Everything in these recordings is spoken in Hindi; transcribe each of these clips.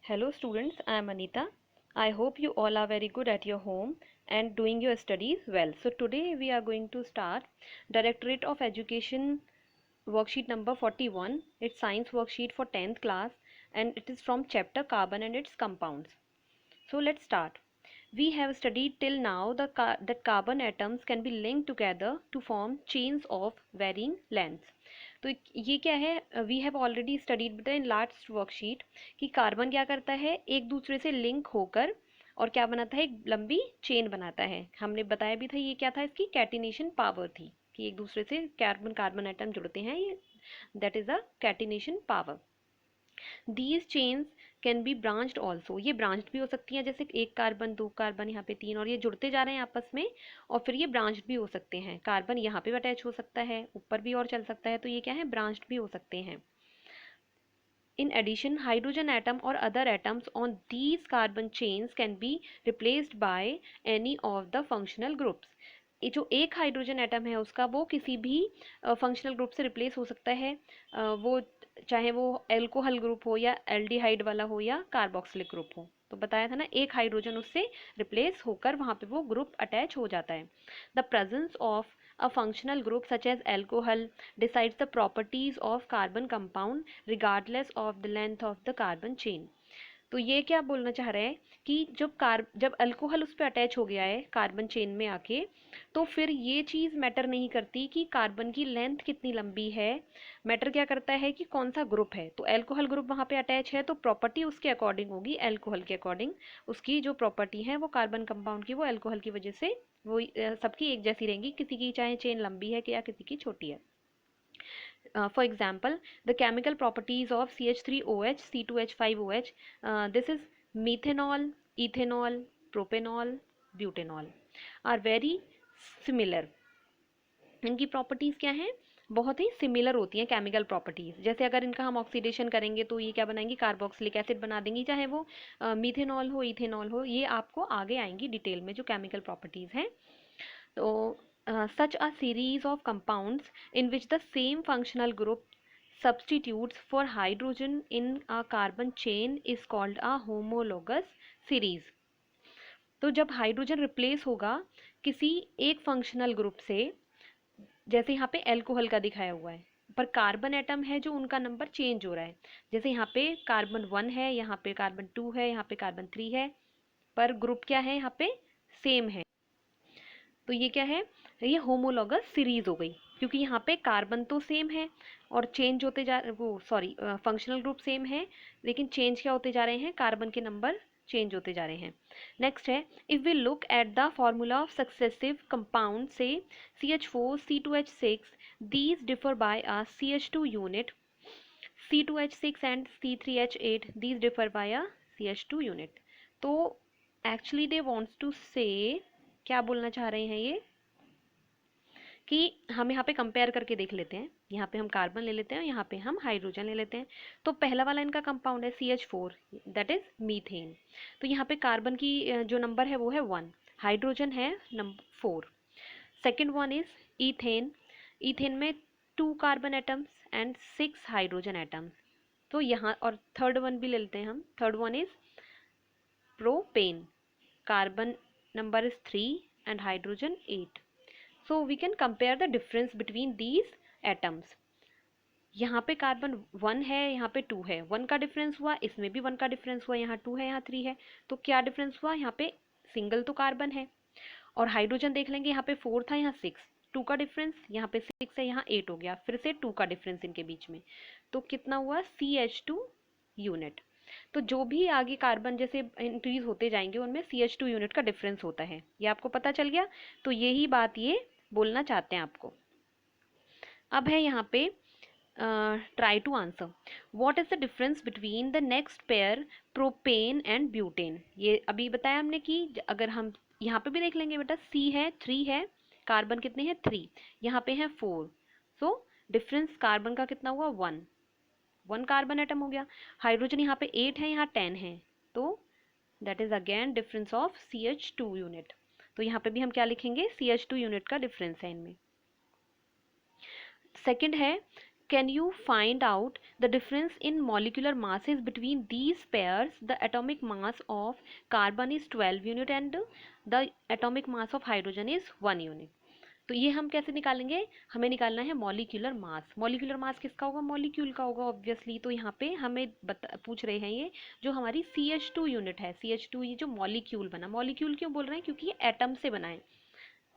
Hello students, I am Anita. I hope you all are very good at your home and doing your studies well. So today we are going to start Directorate of Education worksheet number 41. It's science worksheet for 10th class and it is from chapter carbon and its compounds. So let's start. We have studied till now that carbon atoms can be linked together to form chains of varying lengths. तो ये क्या है, we have already studied in last worksheet कि कार्बन क्या करता है, एक दूसरे से लिंक होकर और क्या बनाता है, एक लंबी चेन बनाता है. हमने बताया भी था ये क्या था, इसकी कैटिनेशन पावर थी कि एक दूसरे से कार्बन कार्बन एटम जुड़ते हैं, ये that is a catenation power. These chains can be branched also, ये ब्रांच्ड भी हो सकती हैं, जैसे एक कार्बन, दो कार्बन, यहाँ पे तीन, और ये जुड़ते जा रहे हैं आपस में, और फिर ये ब्रांच्ड भी हो सकते हैं. कार्बन यहाँ पे अटैच हो सकता है, ऊपर भी और चल सकता है, तो ये क्या है, ब्रांच्ड भी हो सकते हैं. In addition, hydrogen atom or other atoms on these carbon chains can be replaced by any of the functional groups. ये जो एक हाइड्रोजन एटम है उसका वो किसी भी फंक्शनल ग्रुप से रिप्लेस हो सकता है, वो चाहे वो एल्कोहल ग्रुप हो या एल्डिहाइड वाला हो या कार्बोक्सिलिक ग्रुप हो. तो बताया था ना, एक हाइड्रोजन उससे रिप्लेस होकर वहाँ पे वो ग्रुप अटैच हो जाता है. The presence of a functional group such as alcohol decides the properties of carbon compound regardless of the length of the carbon chain. तो ये क्या बोलना चाह रहे हैं कि जब अल्कोहल उस पर अटैच हो गया है कार्बन चेन में आके, तो फिर ये चीज़ मैटर नहीं करती कि कार्बन की लेंथ कितनी लंबी है. मैटर क्या करता है कि कौन सा ग्रुप है. तो अल्कोहल ग्रुप वहाँ पे अटैच है तो प्रॉपर्टी उसके अकॉर्डिंग होगी, अल्कोहल के अकॉर्डिंग उसकी जो प्रॉपर्टी है वो कार्बन कंपाउंड की वो अल्कोहल की वजह से वो सबकी एक जैसी रहेंगी, किसी की चाहे चेन लंबी है या किसी की छोटी है. For example, the chemical properties of CH3OH, C2H5OH, this is methanol, ethanol, propanol, butanol, are very similar. इनकी प्रॉपर्टीज़ क्या हैं, बहुत ही सिमिलर होती हैं केमिकल प्रॉपर्टीज़. जैसे अगर इनका हम ऑक्सीडेशन करेंगे तो ये क्या बनाएंगी, कार्बोक्सिलिक एसिड बना देंगी, चाहे वो मीथेनॉल हो, इथेनॉल हो, ये आपको आगे आएंगी डिटेल में जो केमिकल प्रॉपर्टीज़ हैं. तो such a series of compounds in which the same functional group substitutes for hydrogen in a carbon chain is called a homologous series. तो जब हाइड्रोजन रिप्लेस होगा किसी एक फंक्शनल ग्रुप से, जैसे यहाँ पे एल्कोहल का दिखाया हुआ है, पर कार्बन एटम है जो उनका नंबर चेंज हो रहा है, जैसे यहाँ पे कार्बन 1 है, यहाँ पे कार्बन 2 है, यहाँ पे कार्बन 3 है, पर ग्रुप क्या है यहाँ पे, सेम है. तो ये क्या है, ये होमोलॉगस सीरीज हो गई, क्योंकि यहाँ पे कार्बन तो सेम है और चेंज होते जा वो सॉरी फंक्शनल ग्रुप सेम है, लेकिन चेंज क्या होते जा रहे हैं, कार्बन के नंबर चेंज होते जा रहे हैं. नेक्स्ट है, if we look at the formula of successive compound से CH4, C2H6, these differ by a CH2 unit. C2H6 and C3H8, these differ by a CH2 unit. तो एक्चुअली दे वॉन्ट्स टू से, क्या बोलना चाह रहे हैं ये, कि हम यहाँ पे कंपेयर करके देख लेते हैं. यहाँ पे हम कार्बन ले लेते हैं, यहाँ पे हम हाइड्रोजन ले लेते हैं. तो पहला वाला इनका कंपाउंड है CH4, दैट इज मीथेन. तो यहाँ पे कार्बन की जो नंबर है वो है 1, हाइड्रोजन है number 4. Second one is ethane. Ethane में 2 carbon atoms and 6 hydrogen atoms. तो यहाँ और थर्ड वन भी ले लेते हैं हम. Third one is propane. Carbon number is 3 and hydrogen 8. So we can compare the difference between these atoms. यहाँ पे कार्बन 1 है, यहाँ पे 2 है, 1 का डिफरेंस हुआ, इसमें भी 1 का डिफरेंस हुआ, यहाँ 2 है, यहाँ 3 है, तो क्या डिफरेंस हुआ, यहाँ पे सिंगल तो कार्बन है. और हाइड्रोजन देख लेंगे, यहाँ पे 4 था, यहाँ 6, 2 का डिफरेंस, यहाँ पे 6 है, यहाँ 8 हो गया, फिर से 2 का डिफरेंस इनके बीच में, तो कितना हुआ, CH2 यूनिट. तो जो भी आगे कार्बन जैसे इंक्रीज होते जाएंगे उनमें CH2 यूनिट का डिफरेंस होता है. ये आपको पता चल गया. तो यही बात ये बोलना चाहते हैं आपको. अब है यहाँ पे try to answer. What is the difference between the next pair propane and butane. ये अभी बताया हमने कि अगर हम यहाँ पे भी देख लेंगे बेटा, C है, 3 है, कार्बन कितने हैं, 3, यहाँ पे है 4. सो डिफरेंस कार्बन का कितना हुआ, 1 कार्बन एटम हो गया. हाइड्रोजन यहाँ पे 8 है, यहाँ 10 है, तो that is again difference of CH2 unit. तो यहाँ पे भी हम क्या लिखेंगे, CH2 यूनिट का डिफरेंस है इनमें. सेकंड है can you find out the difference in molecular masses between these pairs? The atomic mass of carbon is 12 unit and the atomic mass of hydrogen is 1 unit. तो ये हम कैसे निकालेंगे? हमें निकालना है मॉलिक्यूलर मास. मॉलिक्यूलर मास किसका होगा? मॉलिक्यूल का होगा ऑब्वियसली. तो यहाँ पे हमें पूछ रहे हैं ये जो हमारी CH2 यूनिट है, CH2 ये जो मॉलिक्यूल बना. मॉलिक्यूल क्यों बोल रहे हैं? क्योंकि ये एटम से बना है.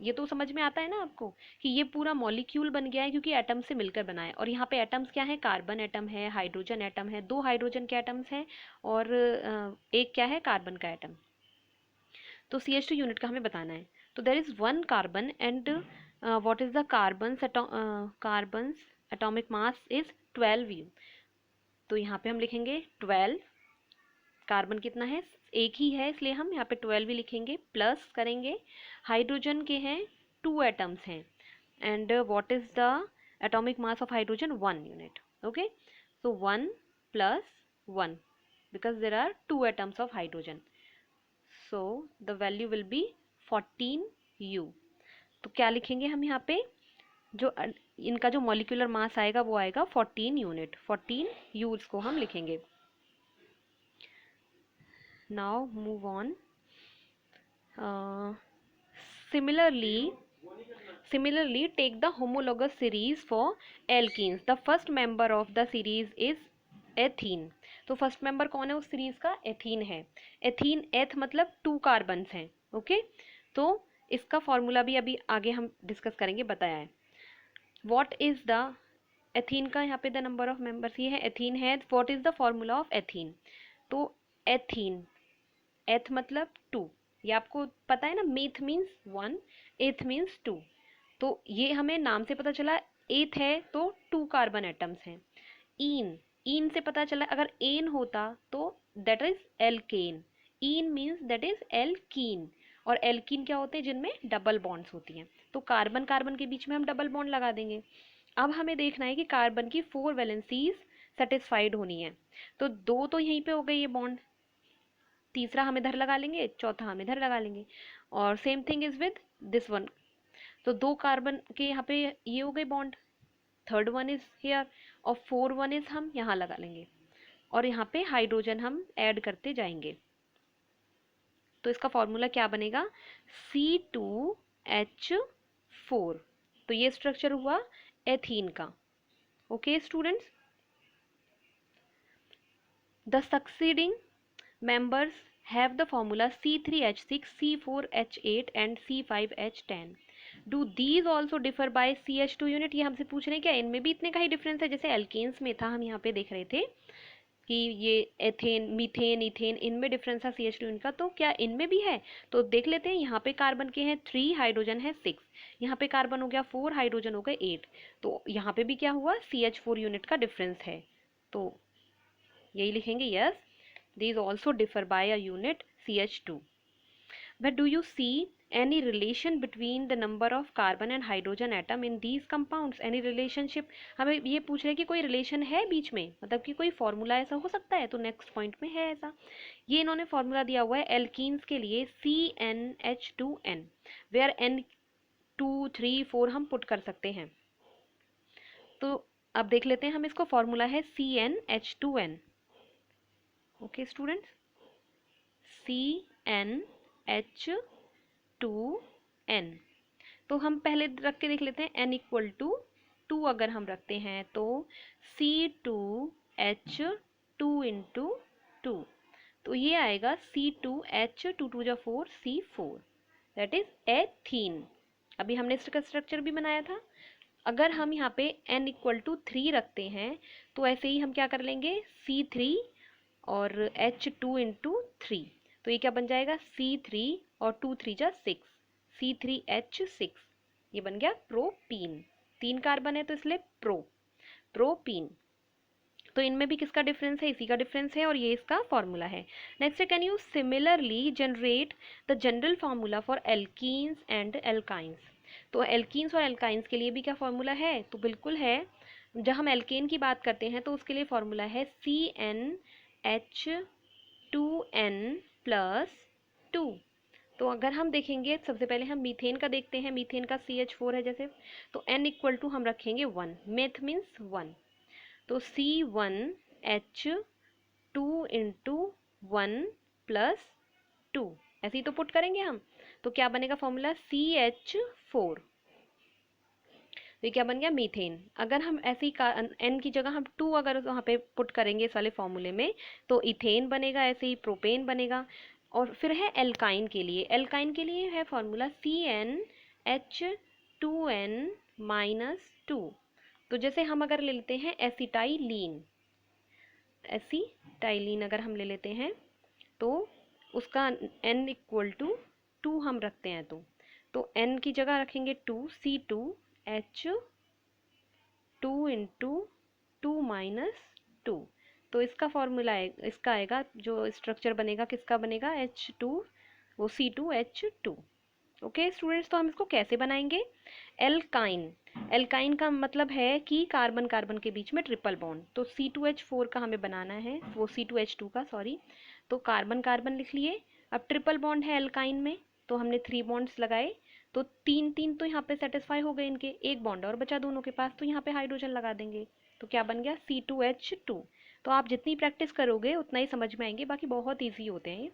ये तो समझ में आता है ना आपको कि ये पूरा मॉलिक्यूल बन गया है क्योंकि एटम से मिलकर बना है. और यहाँ पे एटम्स क्या है? कार्बन एटम है, हाइड्रोजन एटम है, 2 हाइड्रोजन के एटम्स हैं और एक क्या है? कार्बन का एटम. तो CH2 यूनिट का हमें बताना है. तो there is 1 carbon and what is the carbons atomic mass is 12 U. तो यहाँ पे हम लिखेंगे 12. कार्बन कितना है? एक ही है इसलिए हम यहाँ पे 12 ही लिखेंगे. प्लस करेंगे हाइड्रोजन के हैं 2 एटम्स हैं and what is the atomic mass of hydrogen? 1 unit. Okay, so 1 plus 1 because there are 2 atoms of hydrogen, so the value will be 14U. तो क्या लिखेंगे हम यहाँ पे? जो इनका जो मॉलिक्यूलर मास आएगा वो आएगा 14 यूनिट. 14U इसको हम लिखेंगे. Now move on. Similarly, take the homologous series for alkenes. The first member of the series is ethene. तो फर्स्ट मेंबर कौन है उस सीरीज का? एथीन है. एथीन एथ मतलब 2 कार्बन्स हैं. ओके, तो इसका फॉर्मूला भी अभी आगे हम डिस्कस करेंगे, बताया है. व्हाट इज द एथीन का यहाँ पे द नंबर ऑफ मेंबर्स ये है. एथीन है. What is the formula of ethene? तो एथीन, एथ मतलब 2. ये आपको पता है ना. मीथ मीन्स 1, एथ मीन्स 2. तो ये हमें नाम से पता चला. एथ है तो 2 कार्बन एटम्स हैं. इन से पता चला. अगर एन होता तो दैट इज एल्केन. इन मीन्स दैट इज एल्कीन. और एल्कीन क्या होते हैं? जिनमें डबल बॉन्ड्स होती हैं. तो कार्बन कार्बन के बीच में हम डबल बॉन्ड लगा देंगे. अब हमें देखना है कि कार्बन की 4 वैलेंसीज सेटिस्फाइड होनी है. तो 2 तो यहीं पे हो गई ये बॉन्ड, तीसरा हम इधर लगा लेंगे, चौथा हम इधर लगा लेंगे. और same thing is with this one. तो 2 कार्बन के यहाँ पे ये हो गए bond, third one is here और 4 वन इज हम यहाँ लगा लेंगे. और यहाँ पे हाइड्रोजन हम ऐड करते जाएंगे. तो इसका फॉर्मूला क्या बनेगा? C2H4. तो ये स्ट्रक्चर हुआ एथीन का. Okay students, the succeeding members have the formula C3H6, C4H8 and C5H10. Do these also differ by CH2 unit? ये हमसे पूछ रहे हैं क्या इनमें भी इतने का ही डिफरेंस है जैसे एल्केन्स में था. हम यहाँ पे देख रहे थे कि ये एथेन, मीथेन, इथेन इनमें डिफरेंस था CH2 यूनिट का. तो क्या इनमें भी है? तो देख लेते हैं. यहाँ पे कार्बन के हैं 3, हाइड्रोजन है 6. यहाँ पे कार्बन हो गया 4, हाइड्रोजन हो गए 8. तो यहाँ पे भी क्या हुआ? CH4 यूनिट का डिफरेंस है. तो यही लिखेंगे. Yes, these also differ by a unit CH2. But do you see any relation between the number of carbon and hydrogen atom in these compounds? Any relationship? हमें ये पूछ रहे हैं कि कोई रिलेशन है बीच में, मतलब कि कोई फॉर्मूला ऐसा हो सकता है. तो नेक्स्ट पॉइंट में है ऐसा. ये इन्होंने फॉर्मूला दिया हुआ है एल्कीन्स के लिए CnH2n, वेयर n 2 3 4 हम पुट कर सकते हैं. तो अब देख लेते हैं हम. इसको फॉर्मूला है CnH2n. Okay students, CnH2n. तो हम पहले रख के देख लेते हैं. n इक्वल टू 2 अगर हम रखते हैं तो C2H2 इंटू 2. तो ये आएगा C2H, 2 2 जा 4, C4. That is ethene. अभी हमने इसका स्ट्रक्चर भी बनाया था. अगर हम यहाँ पे n इक्वल टू 3 रखते हैं तो ऐसे ही हम क्या कर लेंगे? C3 और H2 इंटू 3. तो ये क्या बन जाएगा? C3 और 2 3 जा 6, C3H6. ये बन गया प्रोपीन. 3 कार्बन है तो इसलिए प्रोपीन. तो इनमें भी किसका डिफरेंस है? इसी का डिफरेंस है और ये इसका फॉर्मूला है. नेक्स्ट है, can you similarly generate the general formula for alkenes and alkynes? तो एल्कीन्स और एल्काइंस के लिए भी क्या फॉर्मूला है? तो बिल्कुल है. जब हम एल्केन की बात करते हैं तो उसके लिए फॉर्मूला है CnH2n प्लस 2. तो अगर हम देखेंगे सबसे पहले हम मीथेन का देखते हैं. मीथेन का CH4 है जैसे, तो n इक्वल टू हम रखेंगे 1. Meth means 1. तो C1H2 इंटू 1+2 ऐसे ही तो पुट करेंगे हम। तो क्या बनेगा फॉर्मूला CH4, तो ये क्या बन गया मीथेन। अगर हम ऐसी का एन की जगह हम 2 अगर वहाँ पे पुट करेंगे इस वाले फॉर्मूले में तो इथेन बनेगा, ऐसे ही प्रोपेन बनेगा। और फिर है एल्काइन के लिए, एल्काइन के लिए है फॉर्मूला CnH2n-2। तो जैसे हम अगर ले लेते हैं एसिटाइलीन, एसिटाइलीन अगर हम ले लेते हैं तो उसका n इक्वल टू 2 हम रखते हैं, तो n की जगह रखेंगे 2, C2H2 इंटू 2-2। तो इसका फॉर्मूला है, इसका आएगा जो स्ट्रक्चर बनेगा, किसका बनेगा, H2, वो C2H2। ओके स्टूडेंट्स, तो हम इसको कैसे बनाएंगे, एल्काइन। एल्काइन का मतलब है कि कार्बन कार्बन के बीच में ट्रिपल बॉन्ड, तो C2H4 का हमें बनाना है, वो C2H2 का, सॉरी। तो कार्बन कार्बन लिख लिए। अब ट्रिपल बॉन्ड है एल्काइन में, तो हमने 3 बॉन्ड्स लगाए, तो 3 तो यहाँ पे सेटिस्फाई हो गए इनके, एक बॉन्ड और बचा दोनों के पास, तो यहाँ पे हाइड्रोजन लगा देंगे। तो क्या बन गया, C2H2। तो आप जितनी प्रैक्टिस करोगे उतना ही समझ में आएंगे, बाकी बहुत ईजी होते हैं।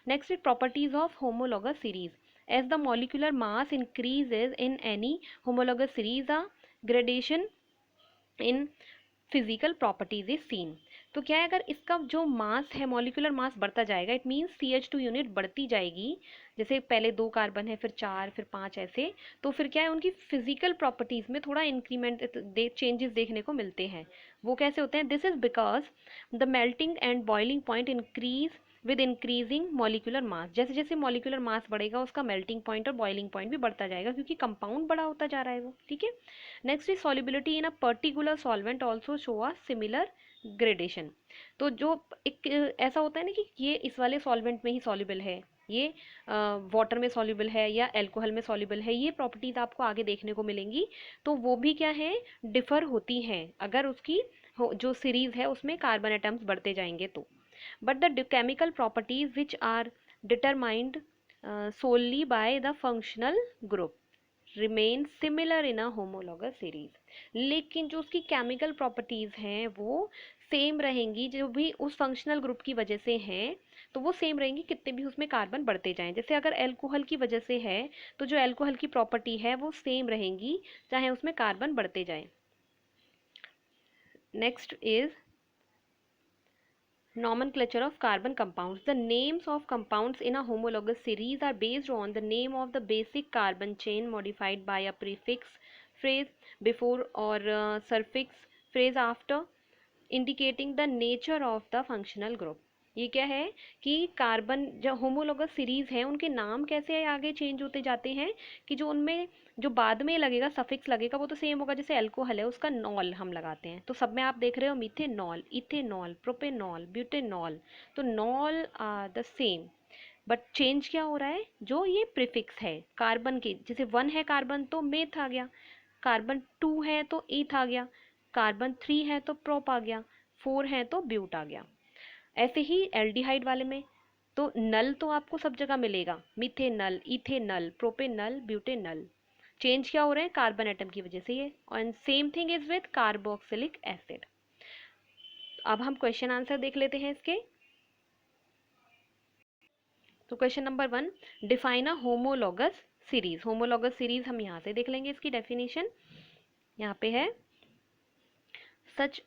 Next is properties of homologous series. As the molecular mass increases in any homologous series, a gradation in physical properties is seen। तो क्या है, अगर इसका जो मास है, मॉलिक्यूलर मास बढ़ता जाएगा, इट मीन्स CH2 यूनिट बढ़ती जाएगी। जैसे पहले 2 कार्बन है, फिर 4, फिर 5 ऐसे, तो फिर क्या है, उनकी फिजिकल प्रॉपर्टीज में थोड़ा इंक्रीमेंट चेंजेस देखने को मिलते हैं। वो कैसे होते हैं, this is because the melting and boiling point increase with increasing molecular mass. जैसे जैसे मॉलिक्यूलर मास बढ़ेगा उसका मेल्टिंग पॉइंट और बॉइलिंग पॉइंट भी बढ़ता जाएगा, क्योंकि कंपाउंड बड़ा होता जा रहा है वो, ठीक है। Next is solubility in a particular solvent also show a similar gradation. तो जो एक ऐसा होता है ना कि ये इस वाले सॉल्वेंट में ही सॉल्युबल है, ये वाटर में सॉल्युबल है या अल्कोहल में सॉल्युबल है, ये प्रॉपर्टीज आपको आगे देखने को मिलेंगी। तो वो भी क्या है, डिफर होती हैं अगर उसकी जो सीरीज है उसमें कार्बन एटम्स बढ़ते जाएंगे तो। but the chemical properties which are determined solely by the functional group remain similar in a homologous series। लेकिन जो उसकी केमिकल प्रॉपर्टीज हैं वो सेम रहेंगी, जो भी उस फंक्शनल ग्रुप की वजह से हैं तो वो सेम रहेंगी, कितने भी उसमें कार्बन बढ़ते जाएं। जैसे अगर अल्कोहल की वजह से है तो जो अल्कोहल की प्रॉपर्टी है वो सेम रहेंगी चाहे उसमें कार्बन बढ़ते जाएं। Next is nomenclature of carbon compounds। The names of compounds in a homologous series are based on the name of the basic carbon chain modified by a prefix phrase before or suffix phrase after, indicating the nature of the functional group। ये क्या है कि कार्बन जो होमोलोगस सीरीज है उनके नाम कैसे आगे चेंज होते जाते हैं, कि जो उनमें जो बाद में लगेगा सफिक्स लगेगा वो तो सेम होगा। जैसे अल्कोहल है उसका नॉल हम लगाते हैं, तो सब में आप देख रहे हो मिथेनॉल, इथेनॉल, प्रोपेनॉल, ब्यूटेनॉल, तो नॉल are the same. But change क्या हो रहा है, जो ये प्रीफिक्स है कार्बन के, जैसे 1 है कार्बन तो मेथ आ गया, कार्बन 2 है तो ईथ आ गया, कार्बन 3 है तो प्रोप आ गया, 4 है तो ब्यूट आ गया। ऐसे ही एल्डिहाइड वाले में तो नल तो आपको सब जगह मिलेगा, methanal, ethanal, propanal, butanal. Change क्या हो रहे हैं, कार्बन एटम की वजह से ये। और same thing is with carboxylic acid. अब हम क्वेश्चन आंसर देख लेते हैं इसके। तो question number 1, define a homologous series. Homologous series हम यहाँ से देख लेंगे इसकी डेफिनेशन, यहाँ पे है सच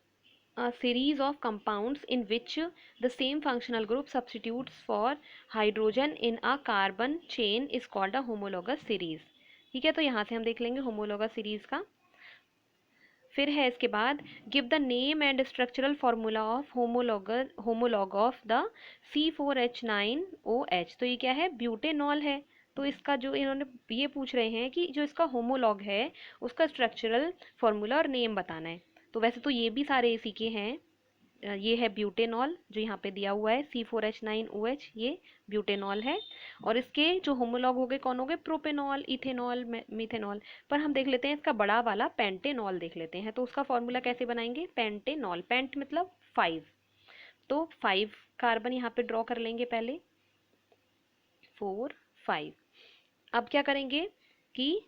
a series of compounds in which the same functional group substitutes for hydrogen in a carbon chain is called a homologous series। ठीक है, तो यहाँ से हम देख लेंगे homologous series का। फिर है इसके बाद give the name and structural formula of homologue of the C4H9OH। तो ये क्या है, ब्यूटेनॉल है। तो इसका जो इन्होंने ये पूछ रहे हैं कि जो इसका होमोलॉग है उसका स्ट्रक्चरल फॉर्मूला और नेम बताना है। तो वैसे तो ये भी सारे इसी के हैं। ये है ब्यूटेनॉल जो यहाँ पे दिया हुआ है C4H9OH, ये ब्यूटेनॉल है। और इसके जो होमोलॉग हो गए कौन हो गए, प्रोपेनॉल, इथेनॉल, मिथेनॉल। पर हम देख लेते हैं इसका बड़ा वाला पेंटेनॉल देख लेते हैं। तो उसका फॉर्मूला कैसे बनाएंगे, पेंटेनॉल, पेंट मतलब 5, तो 5 कार्बन यहाँ पे ड्रॉ कर लेंगे पहले, 4 5। अब क्या करेंगे कि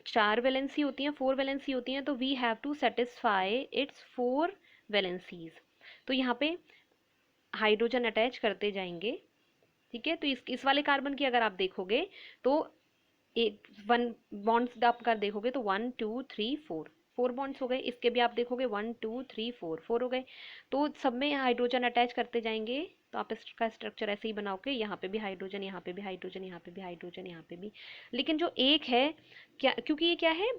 4 वैलेंसी होती हैं, 4 वैलेंसी होती हैं, तो we have to satisfy its 4 valencies. तो यहाँ पे हाइड्रोजन अटैच करते जाएंगे, ठीक है। तो इस वाले कार्बन की अगर आप देखोगे तो एक वन बॉन्ड्स आप कर देखोगे तो 1 2 3 4 4 बॉन्ड्स हो गए। इसके भी आप देखोगे 1 2 3 4 4 हो गए। तो सब में हाइड्रोजन अटैच करते जाएंगे। तो आप इसका स्ट्रक्चर ऐसे ही बनाओगे, यहाँ पे भी हाइड्रोजन, यहाँ पे भी हाइड्रोजन, यहाँ पे भी हाइड्रोजन, यहाँ पे भी। लेकिन जो एक है, क्या, क्योंकि ये क्या है,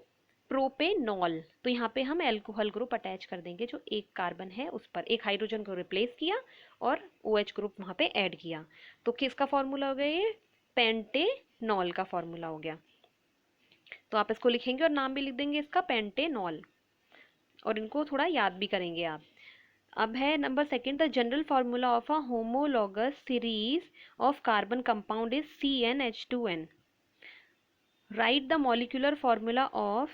प्रोपेनॉल, तो यहाँ पे हम एल्कोहल ग्रुप अटैच कर देंगे जो एक कार्बन है उस पर, एक हाइड्रोजन को रिप्लेस किया और OH ग्रुप वहाँ पे ऐड किया। तो किसका फॉर्मूला हो गया ये, पेंटेनॉल का फॉर्मूला हो गया। तो आप इसको लिखेंगे और नाम भी लिख देंगे इसका, पेंटेनॉल, और इनको थोड़ा याद भी करेंगे आप। अब है number second, the general formula of a homologous series of carbon compound is CnH2n। Right the molecular formula of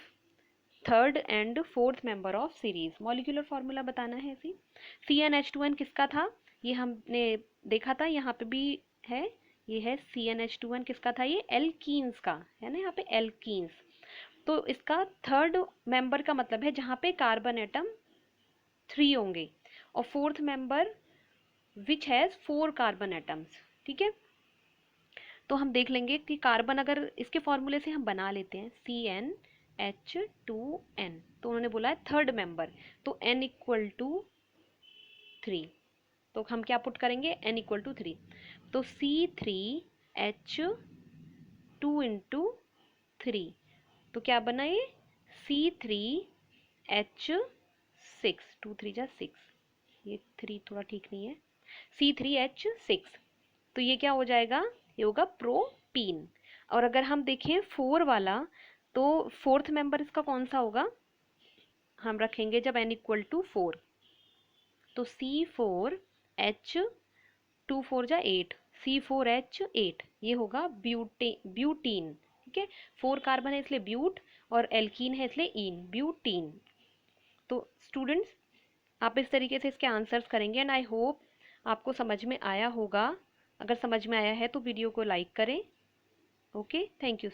third and fourth member of series. Molecular formula बताना है इसी। CnH2n किसका था, ये हमने देखा था, यहाँ पे भी है, ये है CnH2n किसका था, ये एल्कीन्स का है ना, यहाँ पे एल्कीन्स। तो इसका थर्ड मेंबर का मतलब है जहाँ पे कार्बन एटम 3 होंगे, और fourth member which has 4 carbon atoms, ठीक है। तो हम देख लेंगे कि कार्बन अगर इसके फॉर्मूले से हम बना लेते हैं CnH2n, तो उन्होंने बोला है थर्ड मेंबर, तो n इक्वल टू 3। तो हम क्या पुट करेंगे, n इक्वल टू 3, तो C3H2 इंटू 3, तो क्या बना ये C3H6, 2 3 जा 6, ये 3 थोड़ा ठीक नहीं है, C3H6। तो ये क्या हो जाएगा, ये होगा प्रोपीन। और अगर हम देखें 4 वाला, तो फोर्थ मेंबर इसका कौन सा होगा, हम रखेंगे जब n इक्वल टू 4, तो C4H2 4 जा 8, C4H8, ये होगा ब्यूटीन, ठीक है। 4 कार्बन है इसलिए ब्यूट, और एल्कीन है इसलिए इन, ब्यूटीन। तो स्टूडेंट्स, आप इस तरीके से इसके आंसर्स करेंगे, एंड आई होप आपको समझ में आया होगा। अगर समझ में आया है तो वीडियो को लाइक करें। Okay, thank you.